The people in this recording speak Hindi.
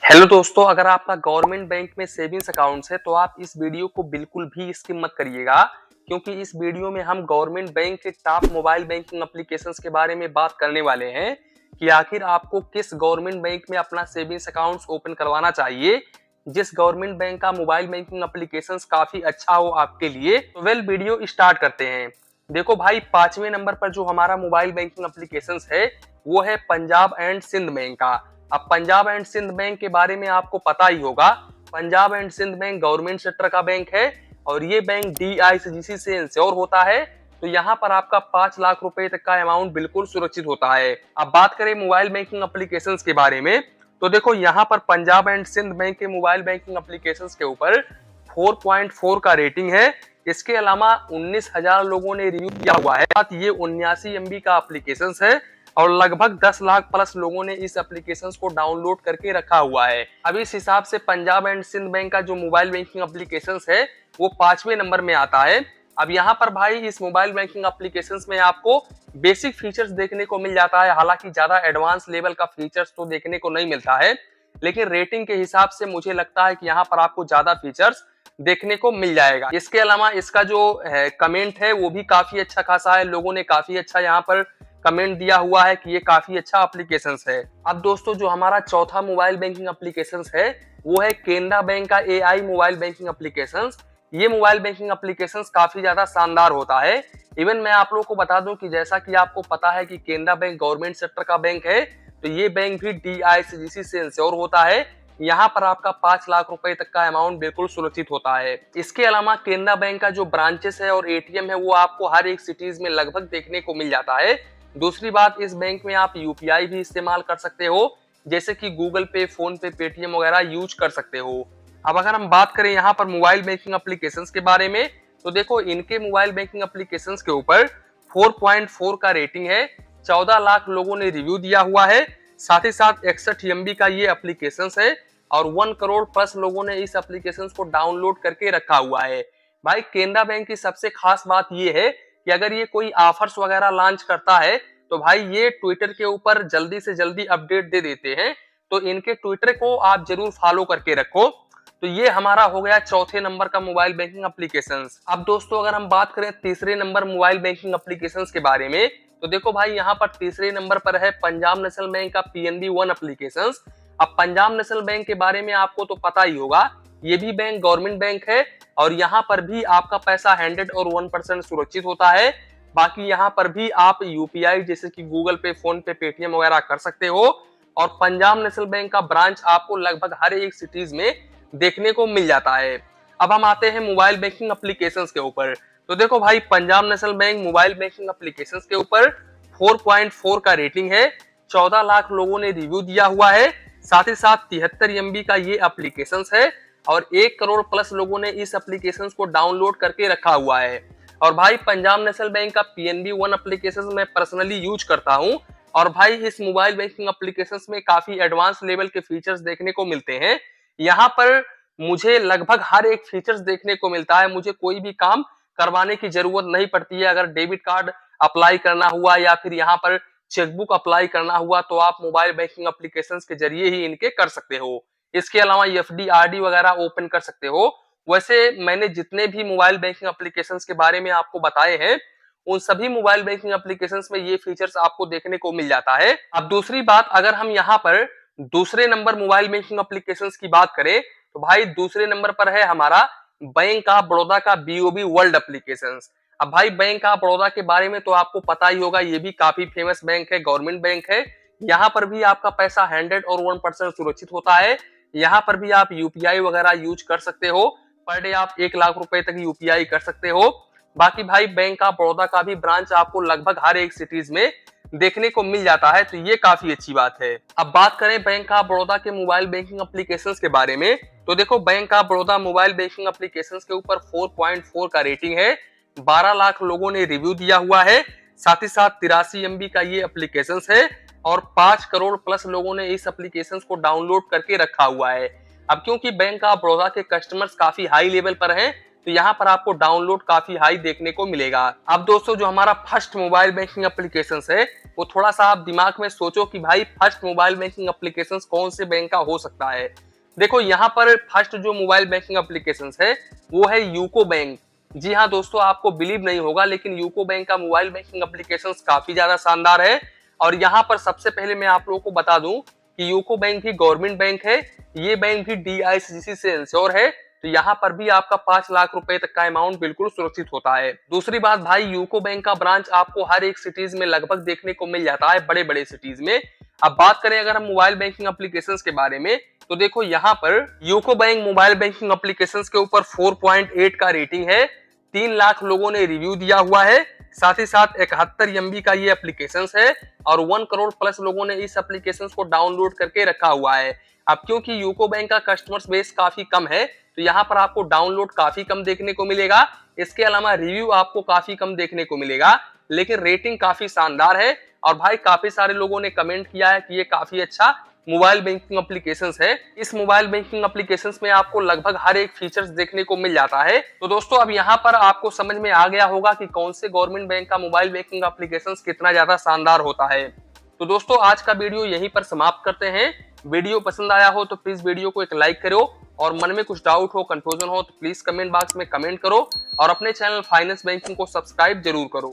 हेलो दोस्तों, अगर आपका गवर्नमेंट बैंक में सेविंग्स अकाउंट्स है तो आप इस वीडियो को बिल्कुल भी स्किप मत करिएगा, क्योंकि इस वीडियो में हम गवर्नमेंट बैंक के टॉप मोबाइल बैंकिंग एप्लीकेशंस के बारे में बात करने वाले हैं कि आखिर आपको किस गवर्नमेंट बैंक में अपना सेविंग्स अकाउंट्स ओपन करवाना चाहिए, जिस गवर्नमेंट बैंक का मोबाइल बैंकिंग एप्लीकेशंस काफी अच्छा हो आपके लिए। तो वीडियो स्टार्ट करते हैं। देखो भाई, 5वें नंबर पर जो हमारा मोबाइल बैंकिंग एप्लीकेशंस है वो है पंजाब एंड सिंध बैंक का। अब पंजाब एंड सिंध बैंक के बारे में आपको पता ही होगा। Punjab and Sindh bank government sector का बैंक है और ये बैंक DICGC से इंश्योर होता है। तो यहाँ पर आपका 5 लाख रुपए तक का अमाउंट बिल्कुल सुरक्षित होता है। अब बात करें मोबाइल बैंकिंग एप्लीकेशंस के बारे में, तो देखो यहाँ पर पंजाब एंड सिंध बैंक के मोबाइल बैंकिंग एप्लीकेशंस के ऊपर 4.4 का रेटिंग है। इसके अलावा 19,000 लोगों ने रिव्यू किया हुआ है। ये 79 MB का एप्लीकेशन है और लगभग 10 लाख प्लस लोगों ने इस एप्लीकेशन को डाउनलोड करके रखा हुआ है। अब इस हिसाब से पंजाब एंड सिंध बैंक का जो मोबाइल बैंकिंग एप्लीकेशन है वो 5वें नंबर में आता है। अब यहाँ पर भाई इस मोबाइल बैंकिंग एप्लीकेशंस में आपको बेसिक फीचर्स देखने को मिल जाता है, हालांकि ज्यादा एडवांस लेवल का फीचर्स तो देखने को नहीं मिलता है, लेकिन रेटिंग के हिसाब से मुझे लगता है कि यहाँ पर आपको ज्यादा फीचर्स देखने को मिल जाएगा। इसके अलावा इसका जो कमेंट है वो भी काफी अच्छा खासा है। लोगों ने काफी अच्छा यहाँ पर कमेंट दिया हुआ है कि ये काफी अच्छा एप्लीकेशन है। अब दोस्तों, जो हमारा चौथा मोबाइल बैंकिंग एप्लीकेशन है वो है केनरा बैंक का AI मोबाइल बैंकिंग एप्लीकेशन। ये मोबाइल बैंकिंग एप्लीकेशन काफी ज्यादा शानदार होता है। इवन मैं आप लोगों को बता दूं कि जैसा कि आपको पता है कि केनरा बैंक गवर्नमेंट सेक्टर का बैंक है, तो ये बैंक भी DICGC से इंश्योर होता है। यहाँ पर आपका 5 लाख रुपए तक का अमाउंट बिल्कुल सुरक्षित होता है। इसके अलावा केनरा बैंक का जो ब्रांचेस है और ATM है वो आपको हर एक सिटीज में लगभग देखने को मिल जाता है। दूसरी बात, इस बैंक में आप UPI भी इस्तेमाल कर सकते हो, जैसे कि गूगल पे, फोन पे, पेटीएम वगैरह यूज कर सकते हो। अब अगर हम बात करें यहाँ पर मोबाइल बैंकिंग एप्लीकेशंस के बारे में, तो देखो इनके मोबाइल बैंकिंग एप्लीकेशंस के ऊपर 4.4 का रेटिंग है। 14 लाख लोगों ने रिव्यू दिया हुआ है। साथ ही साथ 61 MB का ये एप्लीकेशन है और 1 करोड़ प्लस लोगों ने इस एप्लीकेशन को डाउनलोड करके रखा हुआ है। भाई, केनरा बैंक की सबसे खास बात ये है कि अगर ये कोई ऑफर्स वगैरह लॉन्च करता है तो भाई ये ट्विटर के ऊपर जल्दी से जल्दी अपडेट दे देते हैं। तो इनके ट्विटर को आप जरूर फॉलो करके रखो। तो ये हमारा हो गया चौथे नंबर का मोबाइल बैंकिंग एप्लीकेशंस। अब दोस्तों, अगर हम बात करें तीसरे नंबर मोबाइल बैंकिंग एप्लीकेशंस के बारे में, तो देखो भाई यहाँ पर तीसरे नंबर पर है पंजाब नेशनल बैंक का PNB One एप्लीकेशंस। अब पंजाब नेशनल बैंक के बारे में आपको तो पता ही होगा, ये भी बैंक गवर्नमेंट बैंक है और यहाँ पर भी आपका पैसा 100 और 1% सुरक्षित होता है। बाकी यहाँ पर भी आप UPI जैसे कि गूगल पे, फोन पे, पेटीएम वगैरह कर सकते हो और पंजाब नेशनल बैंक का ब्रांच आपको लगभग हर एक सिटीज में देखने को मिल जाता है। अब हम आते हैं मोबाइल बैंकिंग एप्लीकेशंस के ऊपर। तो देखो भाई, Punjab national bank mobile banking applications के ऊपर 4.4 का रेटिंग है। 14 लाख लोगों ने रिव्यू दिया हुआ है। साथ ही साथ 73 MB का ये एप्लीकेशन है और 1 करोड़ प्लस लोगों ने इस एप्लीकेशन को डाउनलोड करके रखा हुआ है। और भाई पंजाब नेशनल बैंक का PNB One एप्लीकेशन मैं पर्सनली यूज करता हूं और भाई इस मोबाइल बैंकिंग एप्लीकेशंस में काफी एडवांस लेवल के फीचर्स देखने को मिलते हैं। यहाँ पर मुझे लगभग हर एक फीचर्स देखने को मिलता है। मुझे कोई भी काम करवाने की जरूरत नहीं पड़ती है। अगर डेबिट कार्ड अप्लाई करना हुआ या फिर यहाँ पर चेकबुक अप्लाई करना हुआ तो आप मोबाइल बैंकिंग एप्लीकेशंस के जरिए ही इनके कर सकते हो। इसके अलावा FD RD वगैरह ओपन कर सकते हो। वैसे मैंने जितने भी मोबाइल बैंकिंग एप्लीकेशंस के बारे में आपको बताए हैं, उन सभी मोबाइल बैंकिंग एप्लीकेशंस में ये फीचर्स आपको देखने को मिल जाता है। अब दूसरी बात, अगर हम यहाँ पर दूसरे नंबर मोबाइल बैंकिंग एप्लीकेशंस की बात करें, तो भाई दूसरे नंबर पर है हमारा बैंक ऑफ बड़ौदा का BOB वर्ल्ड एप्लीकेशंस। अब भाई बैंक ऑफ बड़ौदा के बारे में तो आपको पता ही होगा, ये भी काफी फेमस बैंक है, गवर्नमेंट बैंक है। यहाँ पर भी आपका पैसा 100 और 1% सुरक्षित होता है। यहाँ पर भी आप UPI वगैरह यूज कर सकते हो। पर डे आप 1 लाख रुपए तक UPI कर सकते हो। बाकी भाई बैंक ऑफ बड़ौदा का भी ब्रांच आपको लगभग हर एक सिटीज में देखने को मिल जाता है, तो ये काफी अच्छी बात है। अब बात करें बैंक ऑफ बड़ौदा के मोबाइल बैंकिंग एप्लीकेशंस के बारे में, तो देखो bank of Baroda mobile banking applications के ऊपर 4.4 का रेटिंग है। 12 लाख लोगों ने रिव्यू दिया हुआ है। साथ ही साथ 83 MB का ये एप्लीकेशन है और 5 करोड़ प्लस लोगों ने इस एप्लीकेशन को डाउनलोड करके रखा हुआ है। अब क्योंकि बैंक ऑफ बड़ौदा के कस्टमर्स काफी हाई लेवल पर हैं, तो यहाँ पर आपको डाउनलोड काफी हाई देखने को मिलेगा। अब दोस्तों जो हमारा फर्स्ट मोबाइल बैंकिंग एप्लीकेशन है वो थोड़ा सा आप दिमाग में सोचो कि भाई फर्स्ट मोबाइल बैंकिंग एप्लीकेशन कौन से बैंक का हो सकता है। देखो यहाँ पर फर्स्ट जो मोबाइल बैंकिंग एप्लीकेशन है वो है यूको बैंक। जी हाँ दोस्तों, आपको बिलीव नहीं होगा लेकिन यूको बैंक का मोबाइल बैंकिंग एप्लीकेशन काफी ज्यादा शानदार है। और यहाँ पर सबसे पहले मैं आप लोगों को बता दूं कि यूको बैंक भी गवर्नमेंट बैंक है, ये बैंक भी DICGC से इंश्योर है, तो यहाँ पर भी आपका 5 लाख रुपए तक का अमाउंट बिल्कुल सुरक्षित होता है। दूसरी बात भाई, यूको बैंक का ब्रांच आपको हर एक सिटीज में लगभग देखने को मिल जाता है, बड़े बड़े सिटीज में। अब बात करें अगर हम मोबाइल बैंकिंग एप्लीकेशंस के बारे में, तो देखो यहाँ पर UCO bank mobile banking applications के ऊपर 4.8 का रेटिंग है, 3 लाख लोगों ने रिव्यू दिया हुआ है, साथ ही साथ 71 MB का ये एप्लीकेशन है और 1 करोड़ प्लस लोगों ने इस एप्लीकेशन को डाउनलोड करके रखा हुआ है। अब क्योंकि यूको बैंक का कस्टमर्स बेस काफी कम है तो यहाँ पर आपको डाउनलोड काफी कम देखने को मिलेगा, इसके अलावा रिव्यू आपको काफी कम देखने को मिलेगा, लेकिन रेटिंग काफी शानदार है। और भाई काफी सारे लोगों ने कमेंट किया है कि ये काफी अच्छा मोबाइल बैंकिंग एप्लीकेशन है। इस मोबाइल बैंकिंग एप्लीकेशन में आपको लगभग हर एक फीचर्स देखने को मिल जाता है। तो दोस्तों अब यहाँ पर आपको समझ में आ गया होगा कि कौन से गवर्नमेंट बैंक का मोबाइल बैंकिंग एप्लीकेशन कितना ज्यादा शानदार होता है। तो दोस्तों आज का वीडियो यहीं पर समाप्त करते हैं। वीडियो पसंद आया हो तो प्लीज वीडियो को एक लाइक करो और मन में कुछ डाउट हो, कंफ्यूजन हो तो प्लीज कमेंट बॉक्स में कमेंट करो और अपने चैनल फाइनेंस बैंकिंग को सब्सक्राइब जरूर करो।